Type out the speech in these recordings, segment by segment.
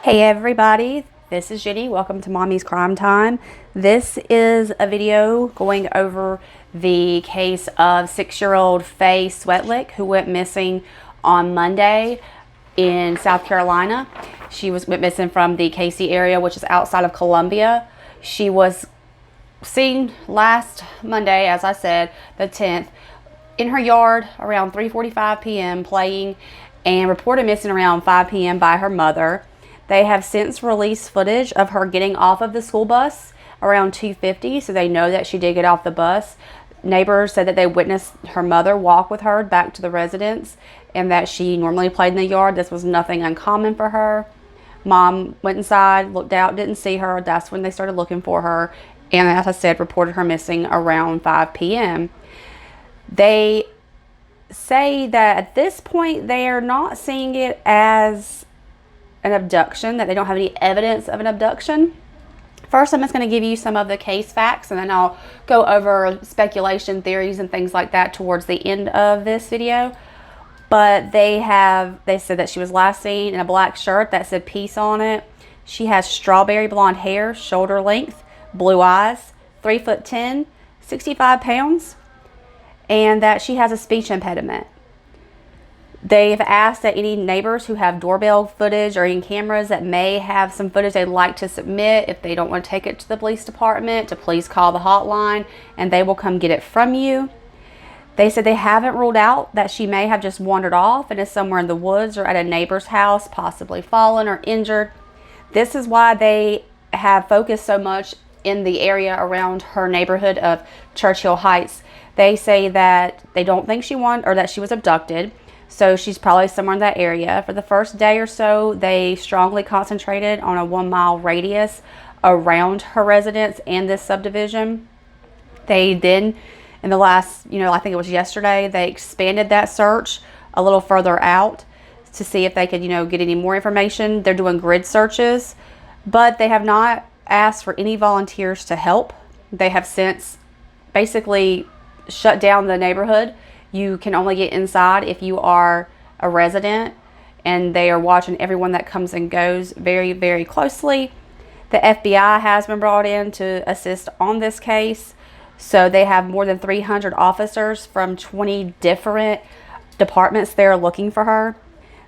Hey everybody, this is Jenny. Welcome to Mommy's Crime Time. This is a video going over the case of 6-year-old Faye Swetlik, who went missing on Monday in South Carolina. She went missing from the Casey area, which is outside of Columbia. She was seen last Monday, as I said, the 10th, in her yard around 3:45 p.m. playing, and reported missing around 5 p.m. by her mother. They have since released footage of her getting off of the school bus around 2:50, so they know that she did get off the bus. Neighbors said that they witnessed her mother walk with her back to the residence and that she normally played in the yard. This was nothing uncommon for her. Mom went inside, looked out, didn't see her. That's when they started looking for her, and as I said, reported her missing around 5 p.m. They say that at this point they are not seeing it as an abduction, that they don't have any evidence of an abduction. First, I'm just going to give you some of the case facts, and then I'll go over speculation theories and things like that towards the end of this video. But they said that she was last seen in a black shirt that said peace on it. She has strawberry blonde hair, shoulder length, blue eyes, 3'10", 65 pounds, and that she has a speech impediment. They've asked that any neighbors who have doorbell footage or any cameras that may have some footage they'd like to submit, if they don't want to take it to the police department, to please call the hotline and they will come get it from you. They said they haven't ruled out that she may have just wandered off and is somewhere in the woods or at a neighbor's house, possibly fallen or injured. This is why they have focused so much in the area around her neighborhood of Churchill Heights. They say that they don't think she that she was abducted. So she's probably somewhere in that area. For the first day or so, they strongly concentrated on a 1-mile radius around her residence and this subdivision. They then, in the last, I think it was yesterday, they expanded that search a little further out to see if they could, get any more information. They're doing grid searches, but they have not asked for any volunteers to help. They have since basically shut down the neighborhood. You can only get inside if you are a resident, and they are watching everyone that comes and goes very, very closely. The FBI has been brought in to assist on this case. So they have more than 300 officers from 20 different departments there looking for her.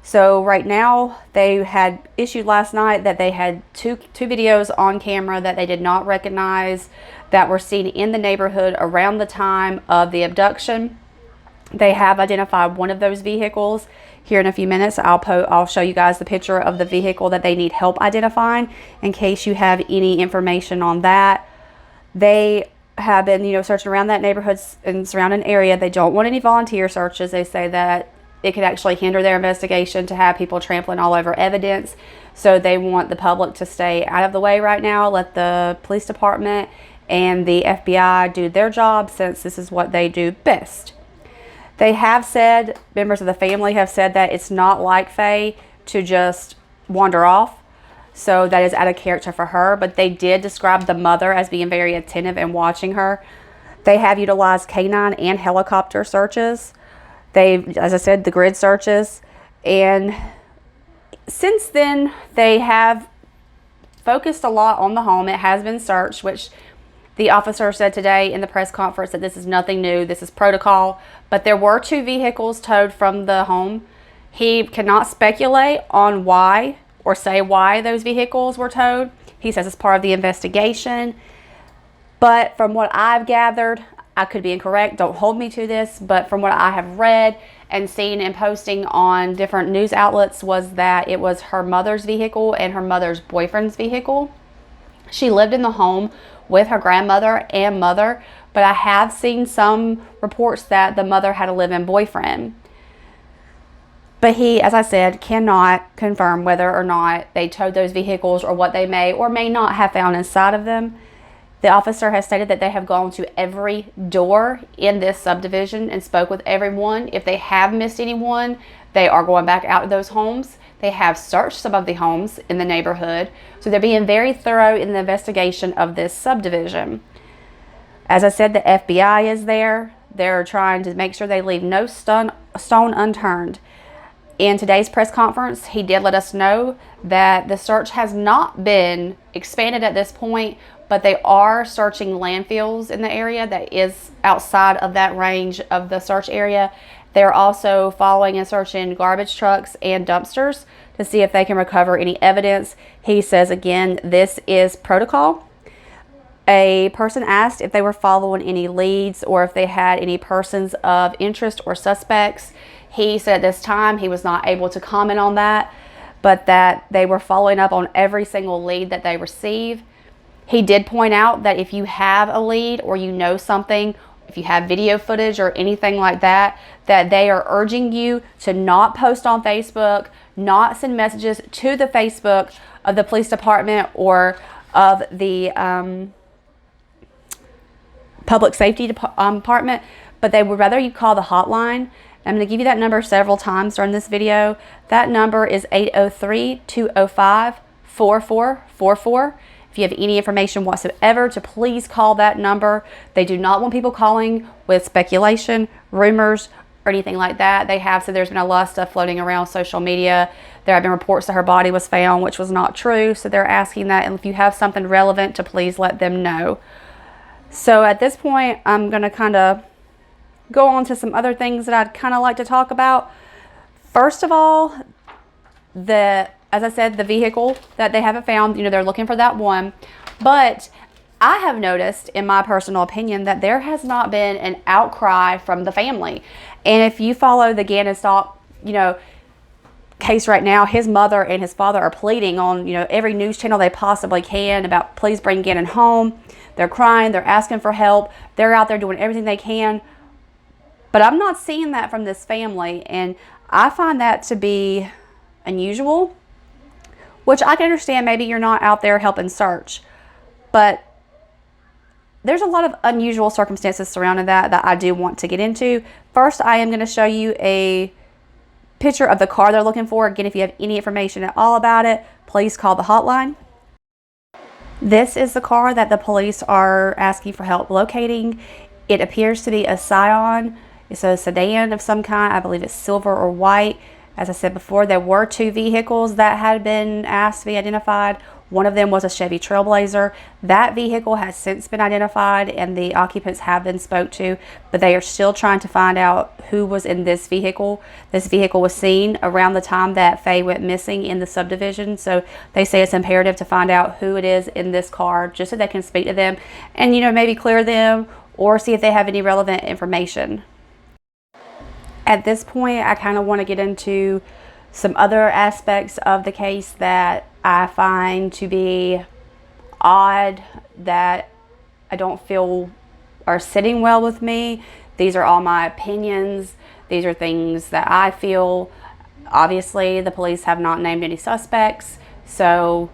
So right now, they had issued last night that they had two videos on camera that they did not recognize that were seen in the neighborhood around the time of the abduction. They have identified one of those vehicles. Here in a few minutes, I'll show you guys the picture of the vehicle that they need help identifying in case you have any information on that. They have been, searching around that neighborhood and surrounding area. They don't want any volunteer searches. They say that it could actually hinder their investigation to have people trampling all over evidence. So they want the public to stay out of the way right now. Let the police department and the FBI do their job, since this is what they do best. They have said, members of the family have said, that it's not like Faye to just wander off. So that is out of character for her. But they did describe the mother as being very attentive and watching her. They have utilized canine and helicopter searches. They've, as I said, the grid searches. And since then, they have focused a lot on the home. It has been searched, which the officer said today in the press conference that this is nothing new. This is protocol. But there were 2 vehicles towed from the home. He cannot speculate on why or say why those vehicles were towed. He says it's part of the investigation. But from what I've gathered, I could be incorrect, don't hold me to this, but from what I have read and seen and posting on different news outlets, was that it was her mother's vehicle and her mother's boyfriend's vehicle. She lived in the home with her grandmother and mother, but I have seen some reports that the mother had a live-in boyfriend. But he, as I said, cannot confirm whether or not they towed those vehicles or what they may or may not have found inside of them. The officer has stated that they have gone to every door in this subdivision and spoke with everyone. If they have missed anyone, they are going back out to those homes. They have searched some of the homes in the neighborhood. So they're being very thorough in the investigation of this subdivision. As I said, the FBI is there. They're trying to make sure they leave no stone unturned. In today's press conference, he did let us know that the search has not been expanded at this point, but they are searching landfills in the area that is outside of that range of the search area. They're also following and searching garbage trucks and dumpsters to see if they can recover any evidence. He says, again, this is protocol. A person asked if they were following any leads or if they had any persons of interest or suspects. He said at this time he was not able to comment on that, but that they were following up on every single lead that they receive. He did point out that if you have a lead or you know something, if you have video footage or anything like that, that they are urging you to not post on Facebook, not send messages to the Facebook of the police department or of the public safety department, but they would rather you call the hotline. I'm going to give you that number several times during this video. That number is 803-205-4444. If you have any information whatsoever, to please call that number. They do not want people calling with speculation, rumors, or anything like that. They have said there's been a lot of stuff floating around social media. There have been reports that her body was found, which was not true. So they're asking that, and if you have something relevant, to please let them know. So at this point, I'm going to kind of go on to some other things that I'd kind of like to talk about. First of all, as I said, the vehicle that they haven't found, they're looking for that one. But I have noticed, in my personal opinion, that there has not been an outcry from the family. And if you follow the Gannon Stalk, case right now, his mother and his father are pleading on, every news channel they possibly can about please bring Gannon home. They're crying, they're asking for help. They're out there doing everything they can. But I'm not seeing that from this family, and I find that to be unusual, which I can understand. Maybe you're not out there helping search, but there's a lot of unusual circumstances surrounding that I do want to get into. First, I am going to show you a picture of the car they're looking for. Again, if you have any information at all about it, please call the hotline. This is the car that the police are asking for help locating. It appears to be a Scion. It's a sedan of some kind. I believe it's silver or white. As I said before, there were two vehicles that had been asked to be identified. One of them was a Chevy Trailblazer. That vehicle has since been identified and the occupants have been spoke to, but they are still trying to find out who was in this vehicle. This vehicle was seen around the time that Faye went missing in the subdivision, so they say it's imperative to find out who it is in this car just so they can speak to them and, maybe clear them or see if they have any relevant information. At this point, I kind of want to get into some other aspects of the case that I find to be odd, that I don't feel are sitting well with me. These are all my opinions. These are things that I feel. Obviously, the police have not named any suspects. So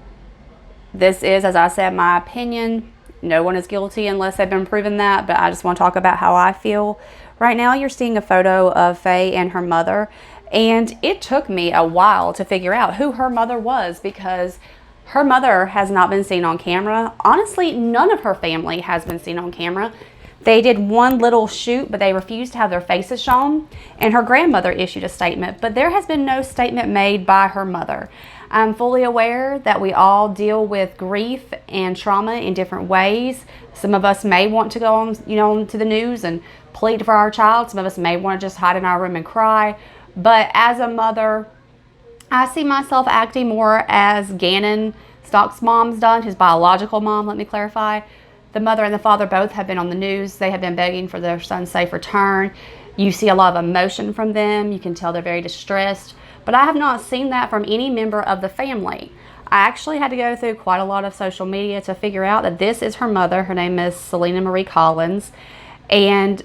this is, as I said, my opinion. No one is guilty unless they've been proven that, but I just want to talk about how I feel. Right now, you're seeing a photo of Faye and her mother, and it took me a while to figure out who her mother was because her mother has not been seen on camera. Honestly, none of her family has been seen on camera. They did one little shoot, but they refused to have their faces shown, and her grandmother issued a statement, but there has been no statement made by her mother. I'm fully aware that we all deal with grief and trauma in different ways. Some of us may want to go on, to the news and plead for our child. Some of us may want to just hide in our room and cry. But as a mother, I see myself acting more as Gannon Stalk's mom's done, his biological mom, let me clarify. The mother and the father both have been on the news. They have been begging for their son's safe return. You see a lot of emotion from them. You can tell they're very distressed. But I have not seen that from any member of the family. I actually had to go through quite a lot of social media to figure out that this is her mother. Her name is Selena Marie Collins. And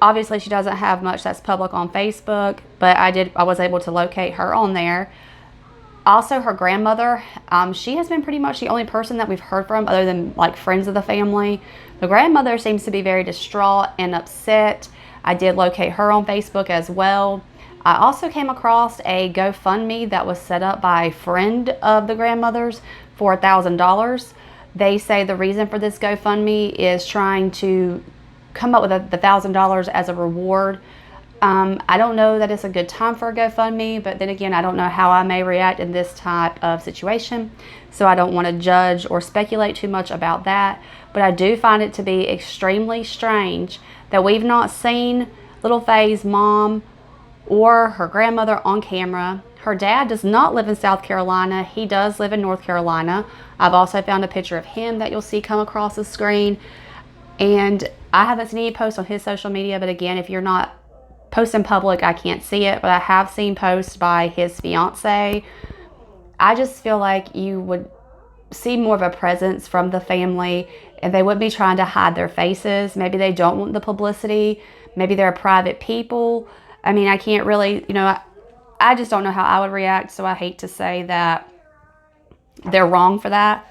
obviously she doesn't have much that's public on Facebook, but I was able to locate her on there. Also, her grandmother, she has been pretty much the only person that we've heard from other than like friends of the family. The grandmother seems to be very distraught and upset. I did locate her on Facebook as well. I also came across a GoFundMe that was set up by a friend of the grandmother's for $1,000. They say the reason for this GoFundMe is trying to come up with the $1,000 as a reward. I don't know that it's a good time for a GoFundMe, but then again, I don't know how I may react in this type of situation, so I don't want to judge or speculate too much about that. But I do find it to be extremely strange that we've not seen little Faye's mom or her grandmother on camera. Her dad does not live in South Carolina. He does live in North Carolina. I've also found a picture of him that you'll see come across the screen. And I haven't seen any posts on his social media, but again, if you're not posting public, I can't see it, but I have seen posts by his fiance. I just feel like you would see more of a presence from the family, and they wouldn't be trying to hide their faces. Maybe they don't want the publicity. Maybe they're private people. I mean, I can't really, I just don't know how I would react, so I hate to say that they're wrong for that.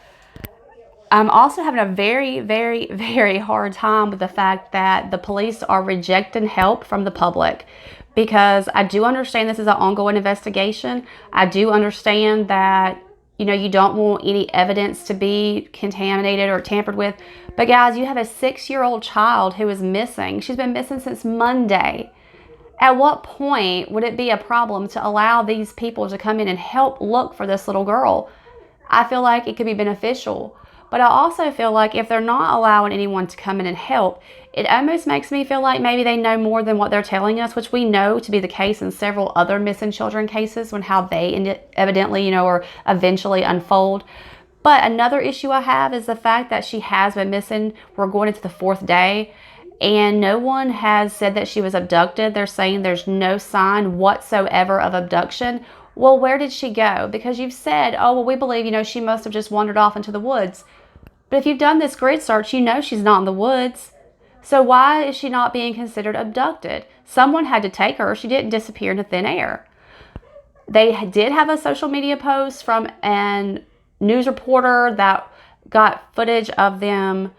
I'm also having a very, very, very hard time with the fact that the police are rejecting help from the public, because I do understand this is an ongoing investigation. I do understand that, you don't want any evidence to be contaminated or tampered with. But guys, you have a 6-year-old child who is missing. She's been missing since Monday. At what point would it be a problem to allow these people to come in and help look for this little girl? I feel like it could be beneficial. But I also feel like if they're not allowing anyone to come in and help, it almost makes me feel like maybe they know more than what they're telling us, which we know to be the case in several other missing children cases when how they evidently, or eventually unfold. But another issue I have is the fact that she has been missing. We're going into the 4th day, and no one has said that she was abducted. They're saying there's no sign whatsoever of abduction. Well, where did she go? Because you've said, oh, well, we believe, she must have just wandered off into the woods. But if you've done this grid search, she's not in the woods. So why is she not being considered abducted? Someone had to take her. She didn't disappear into thin air. They did have a social media post from a news reporter that got footage of them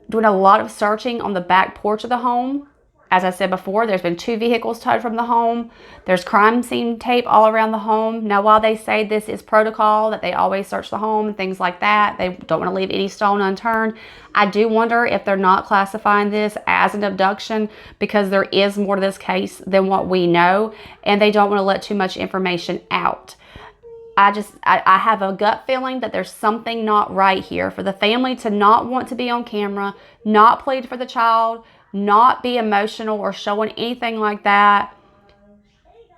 doing a lot of searching on the back porch of the home. As I said before, there's been 2 vehicles towed from the home. There's crime scene tape all around the home. Now, while they say this is protocol, that they always search the home and things like that, they don't want to leave any stone unturned. I do wonder if they're not classifying this as an abduction because there is more to this case than what we know, and they don't want to let too much information out. I have a gut feeling that there's something not right here for the family to not want to be on camera, not plead for the child, not be emotional or showing anything like that.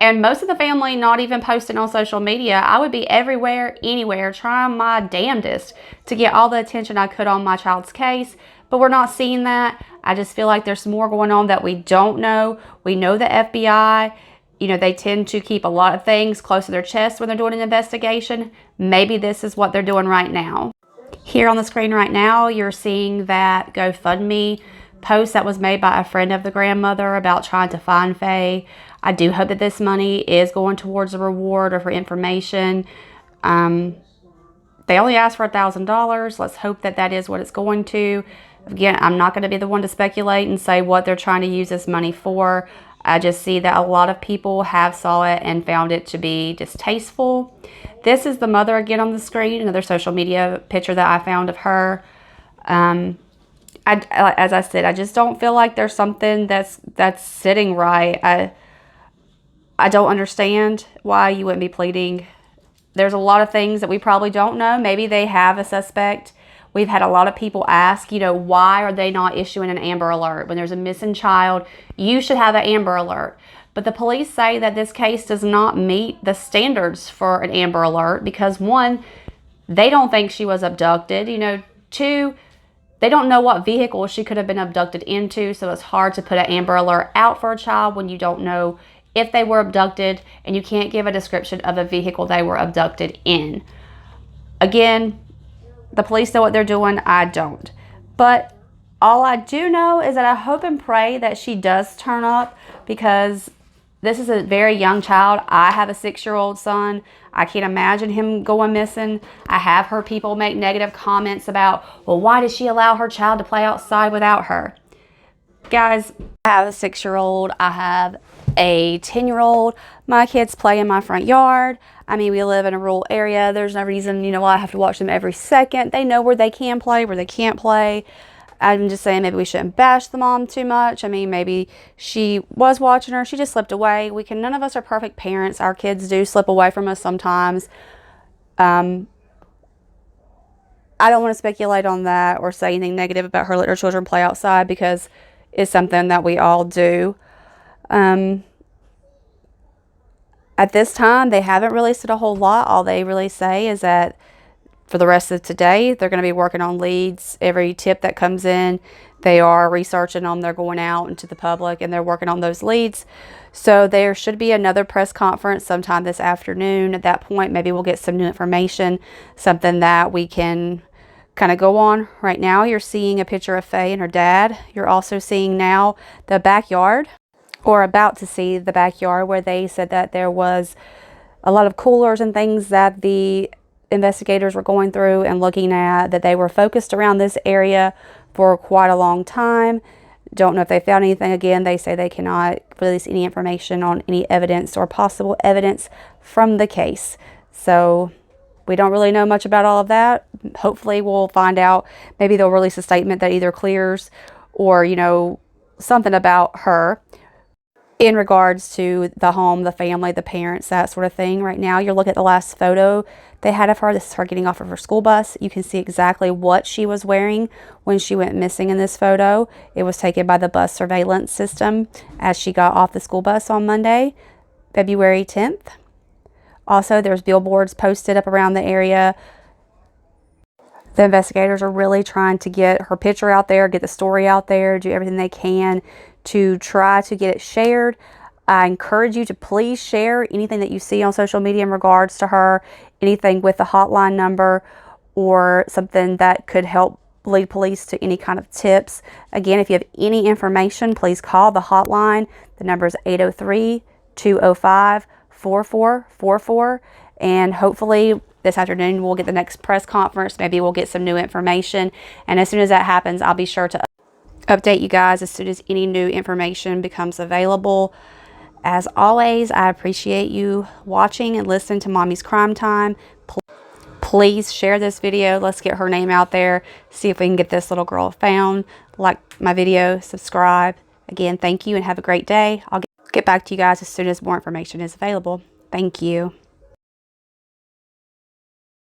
And most of the family not even posting on social media. I would be everywhere, anywhere, trying my damnedest to get all the attention I could on my child's case. But we're not seeing that. I just feel like there's more going on that we don't know. We know the FBI, they tend to keep a lot of things close to their chest when they're doing an investigation. Maybe this is what they're doing right now. Here on the screen right now, you're seeing that GoFundMe post that was made by a friend of the grandmother about trying to find Faye. I do hope that this money is going towards a reward or for information. They only asked for $1,000. Let's hope that that is what it's going to. Again, I'm not going to be the one to speculate and say what they're trying to use this money for. I just see that a lot of people have saw it and found it to be distasteful. This is the mother again on the screen, another social media picture that I found of her. As I said, I just don't feel like there's something that's sitting right. I don't understand why you wouldn't be pleading. There's a lot of things that we probably don't know. Maybe they have a suspect. We've had a lot of people ask, why are they not issuing an Amber Alert? When there's a missing child, you should have an Amber Alert. But the police say that this case does not meet the standards for an Amber Alert because 1, they don't think she was abducted. 2, they don't know what vehicle she could have been abducted into, so it's hard to put an Amber Alert out for a child when you don't know if they were abducted and you can't give a description of the vehicle they were abducted in. Again, the police know what they're doing. I don't. But all I do know is that I hope and pray that she does turn up because this is a very young child. I have a 6-year-old son. I can't imagine him going missing. I have heard people make negative comments about, well, why did she allow her child to play outside without her? Guys, I have a 6-year-old. I have a 10-year-old. My kids play in my front yard. I mean, we live in a rural area. There's no reason, why I have to watch them every second. They know where they can play, where they can't play. I'm just saying maybe we shouldn't bash the mom too much. I mean, maybe she was watching her. She just slipped away. None of us are perfect parents. Our kids do slip away from us sometimes. I don't want to speculate on that or say anything negative about her letting her children play outside, because it's something that we all do. At this time, they haven't released it a whole lot. All they really say is that for the rest of today, they're going to be working on leads. Every tip that comes in, they are researching them. They're going out into the public and they're working on those leads. So there should be another press conference sometime this afternoon. At that point, maybe we'll get some new information, something that we can kind of go on. Right now, you're seeing a picture of Faye and her dad. You're also seeing now the backyard, or about to see the backyard, where they said that there was a lot of coolers and things that the investigators were going through and looking at, that they were focused around this area for quite a long time. Don't know if they found anything. Again, they say they cannot release any information on any evidence or possible evidence from the case. So we don't really know much about all of that. Hopefully we'll find out. Maybe they'll release a statement that either clears or, you know, something about her in regards to the home, the family, the parents, that sort of thing. Right now, you're looking at the last photo they had of her. This is her getting off of her school bus. You can see exactly what she was wearing when she went missing in this photo. It was taken by the bus surveillance system as she got off the school bus on Monday, February 10th. Also, there's billboards posted up around the area. The investigators are really trying to get her picture out there, get the story out there, do everything they can to try to get it shared. I encourage you to please share anything that you see on social media in regards to her, anything with the hotline number or something that could help lead police to any kind of tips. Again, if you have any information, please call the hotline. The number is 803-205-4444, and hopefully this afternoon we'll get the next press conference. Maybe we'll get some new information, and as soon as that happens, I'll be sure to update you guys as soon as any new information becomes available. As always, I appreciate you watching and listening to Mommy's Crime Time. Please share this video. Let's get her name out there. See if we can get this little girl found. Like my video, subscribe. Again, thank you and have a great day. I'll get back to you guys as soon as more information is available. Thank you.